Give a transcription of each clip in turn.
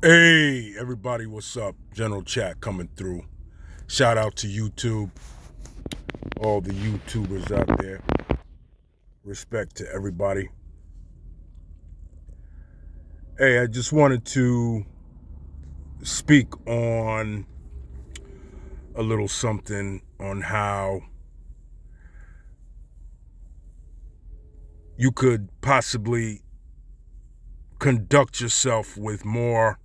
Hey, everybody, what's up? General Chat coming through. Shout out to YouTube, all the YouTubers out there. Respect to everybody. Hey, I just wanted to speak on a little something on how you could possibly conduct yourself with more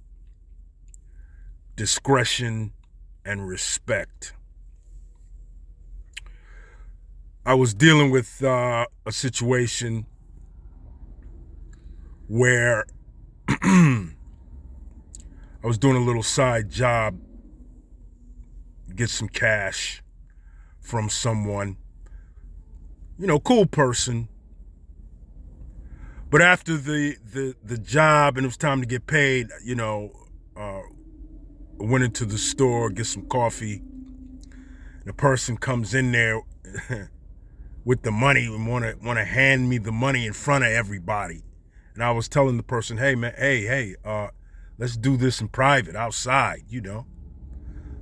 discretion and respect. I was dealing with a situation where I was doing a little side job, get some cash from someone, cool person. But after the job and it was time to get paid, went into the store, get some coffee. The person comes in there with the money and wanna hand me the money in front of everybody. And I was telling the person, hey man, hey, let's do this in private, outside.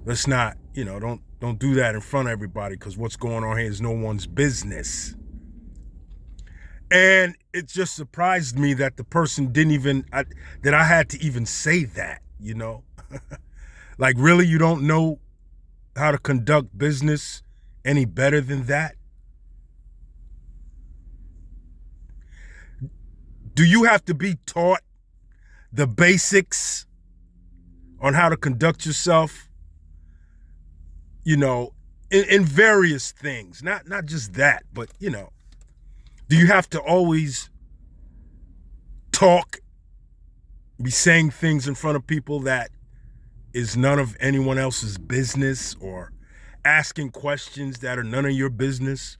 Let's not, don't do that in front of everybody, because what's going on here is no one's business. And it just surprised me that the person didn't even, that I had to even say that. Like, really, you don't know how to conduct business any better than that? Do you have to be taught the basics on how to conduct yourself, in various things? Not just that, but, do you have to always talk, be saying things in front of people that is none of anyone else's business, or asking questions that are none of your business,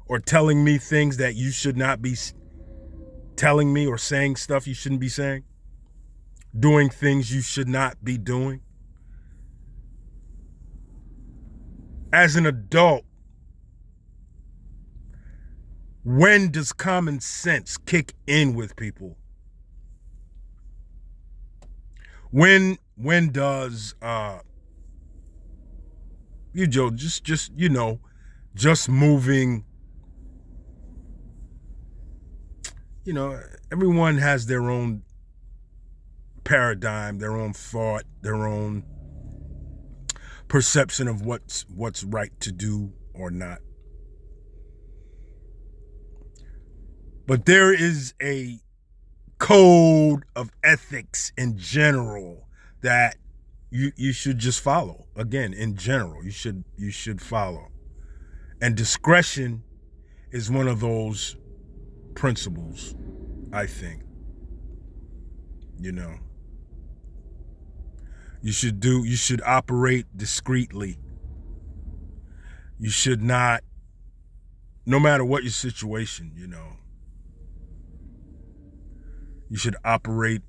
or telling me things that you should not be telling me, or saying stuff you shouldn't be saying, doing things you should not be doing? As an adult, when does common sense kick in with people? When does just moving, everyone has their own paradigm, their own thought, their own perception of what's right to do or not. But there is a code of ethics in general that you should just follow. Again, in general, you should follow. And discretion is one of those principles, I think. You should operate discreetly. You should not, no matter what your situation, you should operate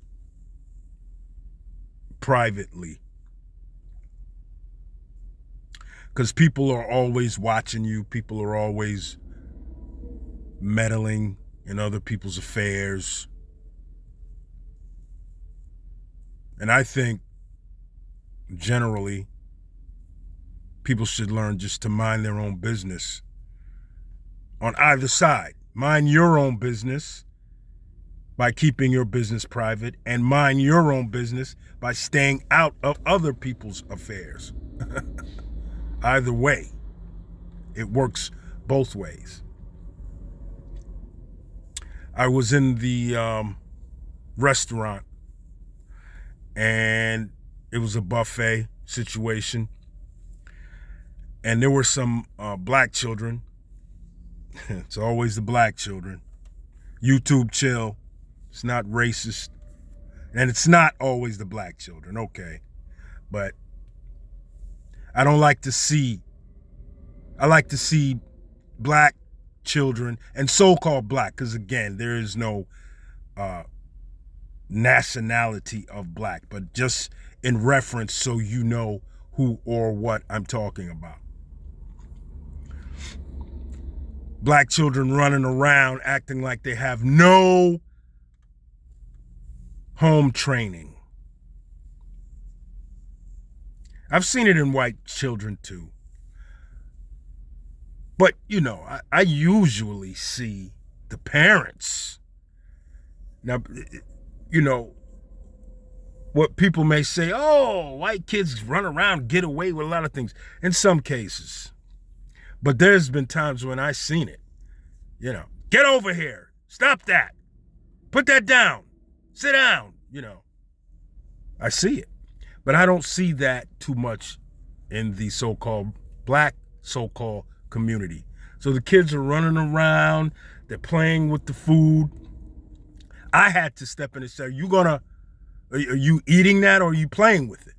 privately. Because people are always watching you. People are always meddling in other people's affairs. And I think generally people should learn just to mind their own business on either side. Mind your own business by keeping your business private, and mind your own business by staying out of other people's affairs. Either way, it works both ways. I was in the restaurant, and it was a buffet situation, and there were some black children. It's always the black children. YouTube chill. It's not racist, and it's not always the black children, okay? But I like to see black children, and so-called black, because again, there is no nationality of black, but just in reference so you know who or what I'm talking about. Black children running around acting like they have no home training. I've seen it in white children too. But, I usually see the parents. Now, what people may say, oh, white kids run around, get away with a lot of things. In some cases. But there's been times when I've seen it. Get over here. Stop that. Put that down. Sit down. I see it. But I don't see that too much in the so-called black so-called community. So the kids are running around. They're playing with the food. I had to step in and say, are you eating that or are you playing with it?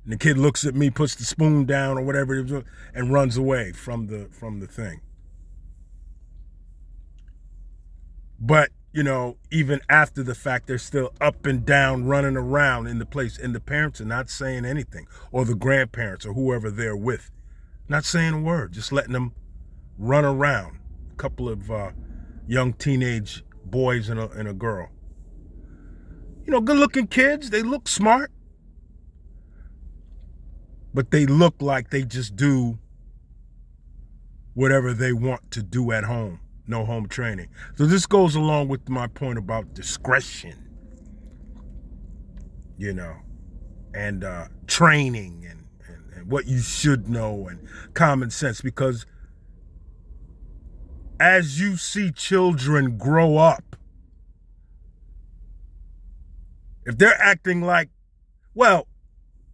And the kid looks at me, puts the spoon down or whatever it is, and runs away from the thing. But, even after the fact, they're still up and down, running around in the place. And the parents are not saying anything, or the grandparents or whoever they're with. Not saying a word, just letting them run around. A couple of young teenage boys and a girl. Good-looking kids. They look smart. But they look like they just do whatever they want to do at home. No home training. So this goes along with my point about discretion, and training and what you should know and common sense. Because as you see children grow up, if they're acting like, well,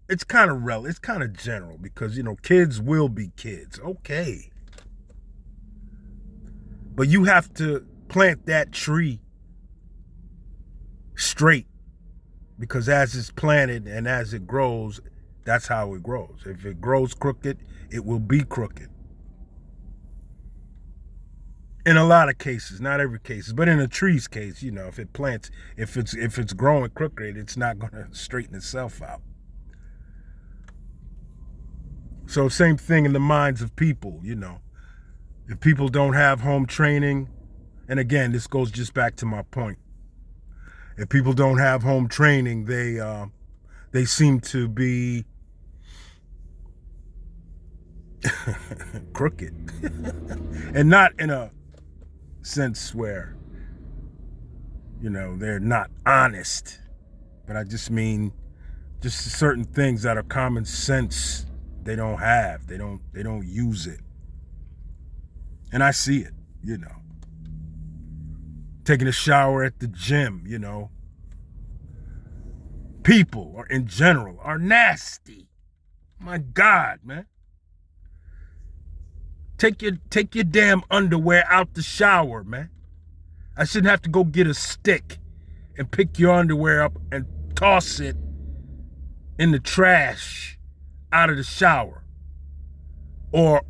it's kind of general because, kids will be kids. Okay. But you have to plant that tree straight, because as it's planted and as it grows, that's how it grows. If it grows crooked, it will be crooked. In a lot of cases, not every case, but in a tree's case, if it's growing crooked, it's not going to straighten itself out. So same thing in the minds of people, If people don't have home training, and again, this goes just back to my point. If people don't have home training, they seem to be crooked. And not in a sense where, they're not honest. But I just mean just certain things that are common sense they don't have. They don't use it. And I see it, Taking a shower at the gym, People, or in general, are nasty. My God, man. Take your damn underwear out the shower, man. I shouldn't have to go get a stick and pick your underwear up and toss it in the trash out of the shower. Or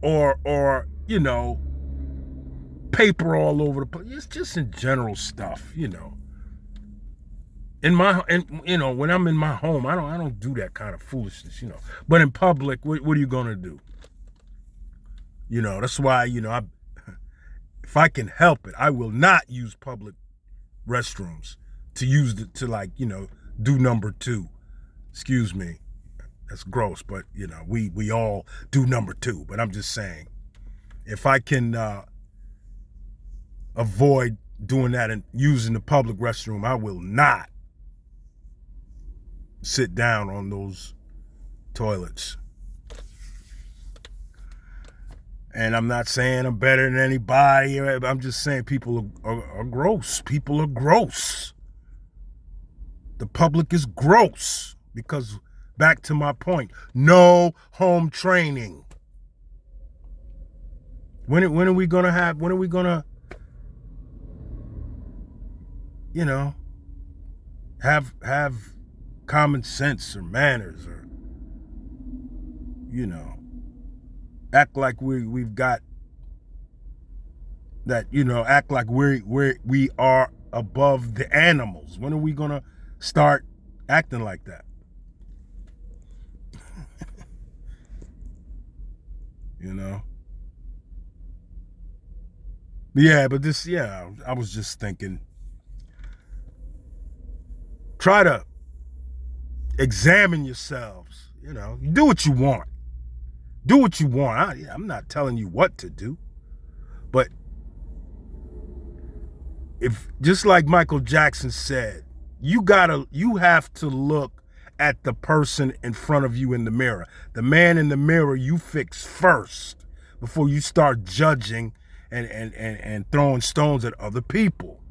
paper all over the place. It's just in general stuff, when I'm in my home, I don't do that kind of foolishness, But in public, what are you gonna do? That's why, if I can help it, I will not use public restrooms to do number 2. Excuse me. That's gross, but we all do number 2. But I'm just saying, if I can avoid doing that and using the public restroom, I will not sit down on those toilets. And I'm not saying I'm better than anybody. I'm just saying people are gross. People are gross. The public is gross because, back to my point, no home training. When are we gonna have common sense or manners, or act like we've got that, act like we are above the animals. When are we gonna start acting like that? But I was just thinking, try to examine yourselves. You know, you do what you want. Do what you want. I'm not telling you what to do. But if, just like Michael Jackson said, you have to look at the person in front of you in the mirror. The man in the mirror you fix first before you start judging and throwing stones at other people.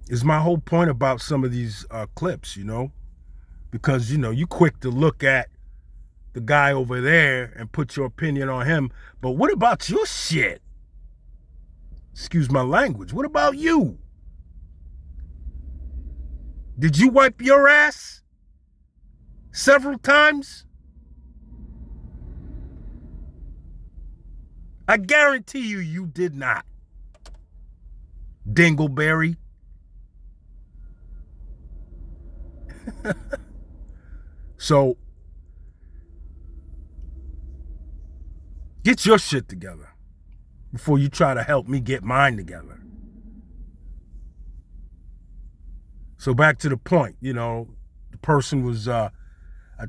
Is my whole point about some of these clips, you know? Because, you know, you quick to look at the guy over there and put your opinion on him. But what about your shit? Excuse my language. What about you? Did you wipe your ass several times? I guarantee you did not. Dingleberry. So, get your shit together before you try to help me get mine together. So back to the point, you know, the person was, I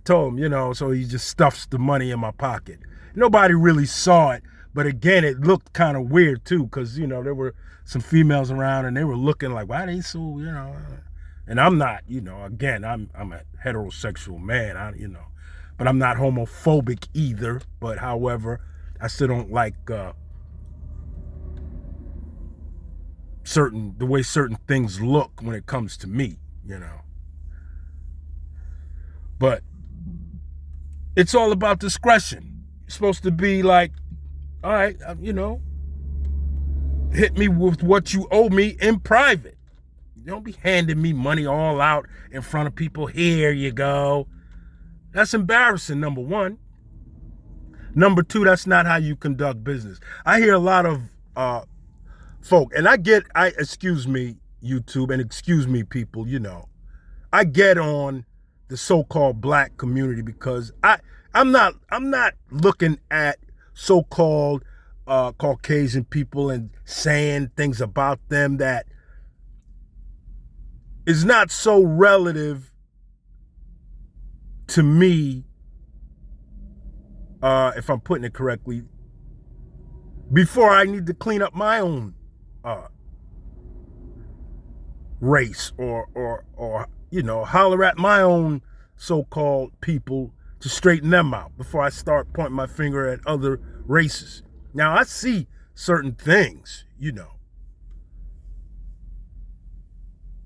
told him, you know, so he just stuffs the money in my pocket. Nobody really saw it, but again, it looked kind of weird too, because, you know, there were some females around and they were looking like, why they so, you know, and I'm not, you know, again, I'm a heterosexual man, you know, but I'm not homophobic either. But however, I still don't like the way certain things look when it comes to me, you know. But it's all about discretion. You're supposed to be like, all right, you know, hit me with what you owe me in private. Don't be handing me money all out in front of people. Here you go. That's embarrassing, number one. Number two, that's not how you conduct business. I hear a lot of folk, and excuse me, YouTube, and excuse me, people, you know, I get on the so-called black community because I'm not looking at so-called Caucasian people and saying things about them that is not so relative to me, if I'm putting it correctly, before I need to clean up my own race or you know, holler at my own so-called people to straighten them out before I start pointing my finger at other races. Now, I see certain things, you know,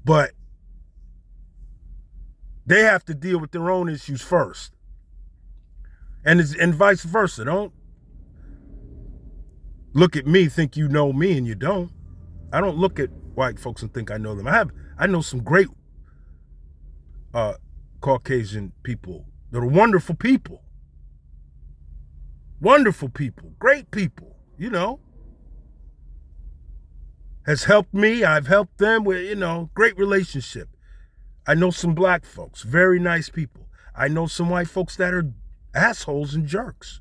but they have to deal with their own issues first. And vice versa. Don't look at me, think you know me, and you don't. I don't look at white folks and think I know them. I know some great Caucasian people that are wonderful people. Wonderful people, great people, you know. Has helped me, I've helped them with, you know, great relationship. I know some black folks, very nice people. I know some white folks that are assholes and jerks.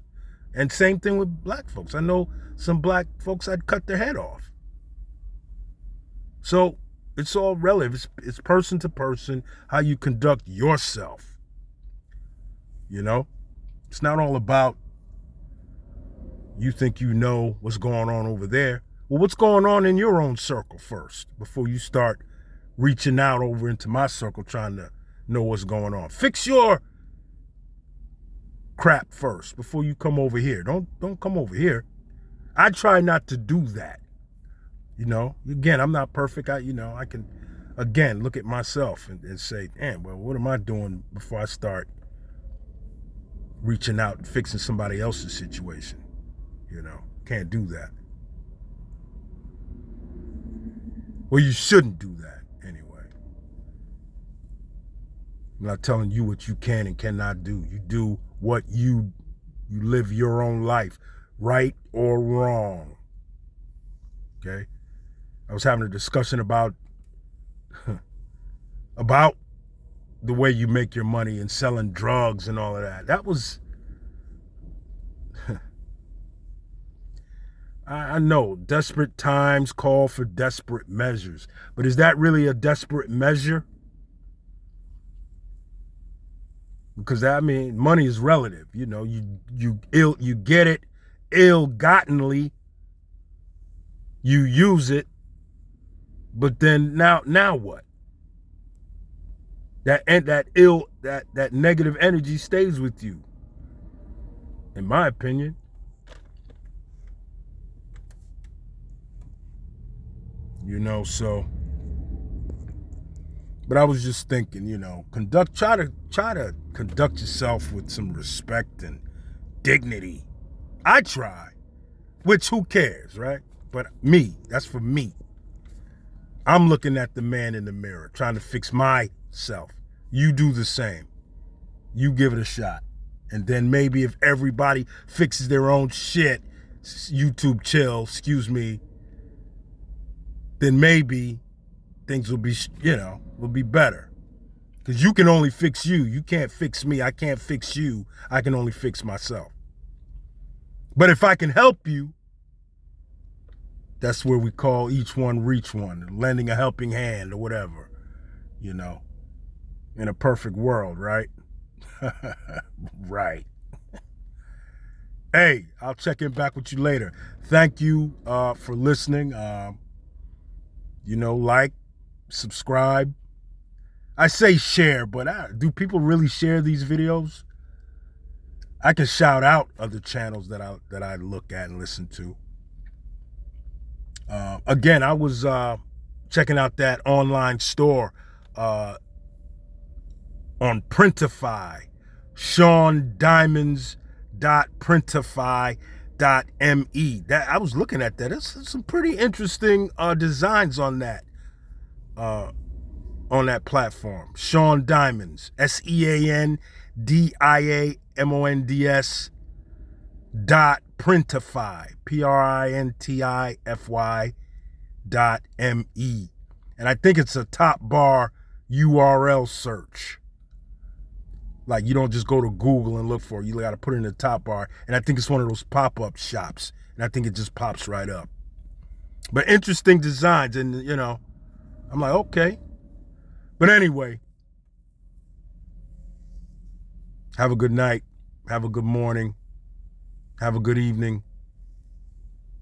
And same thing with black folks. I know some black folks I'd cut their head off. So it's all relative. It's person to person, how you conduct yourself. You know? It's not all about you think you know what's going on over there. Well, what's going on in your own circle first before you start reaching out over into my circle trying to know what's going on. Fix your crap first before you come over here. Don't come over here. I try not to do that. You know, again, I'm not perfect. I can, again, look at myself and say, damn, well, what am I doing before I start reaching out and fixing somebody else's situation? You know, can't do that. Well, you shouldn't do that anyway. I'm not telling you what you can and cannot do. You do what you live your own life, right or wrong. Okay? I was having a discussion about the way you make your money and selling drugs and all of that. That was I know desperate times call for desperate measures, but is that really a desperate measure? Because I mean, money is relative. You know, you get it ill-gottenly, you use it, but then now what? That negative energy stays with you, in my opinion. You know, so. But I was just thinking, you know, try to conduct yourself with some respect and dignity. I try, which who cares, right? But me, that's for me. I'm looking at the man in the mirror, trying to fix myself. You do the same. You give it a shot. And then maybe if everybody fixes their own shit, YouTube chill, excuse me, then maybe things will be, will be better. Because you can only fix you. You can't fix me. I can't fix you. I can only fix myself. But if I can help you, that's where we call each one reach one, lending a helping hand or whatever, in a perfect world, right? Right. Hey, I'll check in back with you later. Thank you for listening. Like, subscribe. I say share, but do people really share these videos? I can shout out other channels that I look at and listen to. Again, I was checking out that online store on Printify, SeanDiamonds.Printify.me. That I was looking at that. There's some pretty interesting designs on that platform. Sean Diamonds, SeanDiamonds .Printify, Printify.me. And I think it's a top bar URL search. Like, you don't just go to Google and look for it. You got to put it in the top bar. And I think it's one of those pop-up shops. And I think it just pops right up. But interesting designs. And, I'm like, okay. But anyway, have a good night. Have a good morning. Have a good evening.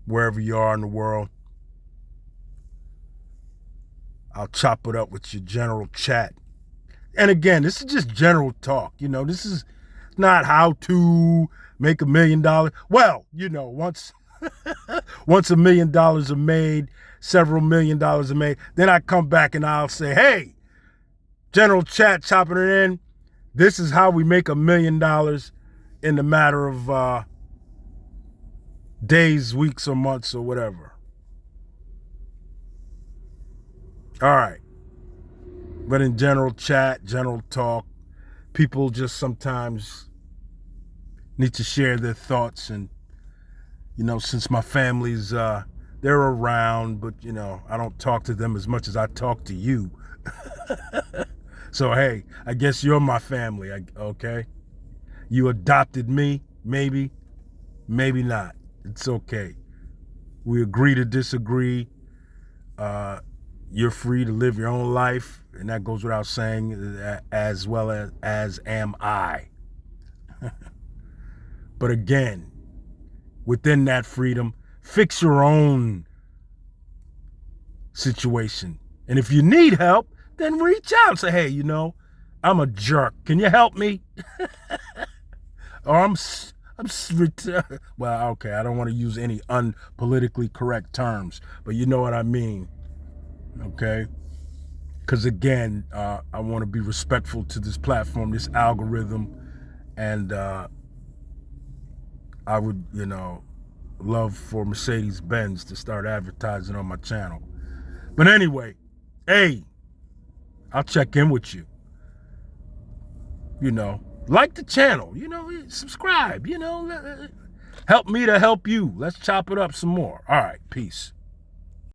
Wherever you are in the world. I'll chop it up with your general chat. And again, this is just general talk. This is not how to make $1 million. Well, once $1 million are made, several $1 million are made, then I come back and I'll say, hey, general chat, chopping it in. This is how we make $1 million in the matter of days, weeks, or months, or whatever. All right. But in general chat, general talk, people just sometimes need to share their thoughts. And, since my family's, they're around, but, I don't talk to them as much as I talk to you. So, hey, I guess you're my family, okay? You adopted me, maybe, maybe not. It's okay. We agree to disagree. You're free to live your own life, and that goes without saying, as well as am I. But again, within that freedom, fix your own situation. And if you need help, then reach out and say, hey, I'm a jerk. Can you help me? Or well, okay, I don't want to use any unpolitically correct terms, but you know what I mean. Okay? Because again, I want to be respectful to this platform, this algorithm, and I would, love for Mercedes-Benz to start advertising on my channel. But anyway, hey, I'll check in with you. Like the channel, subscribe, help me to help you. Let's chop it up some more. All right, peace.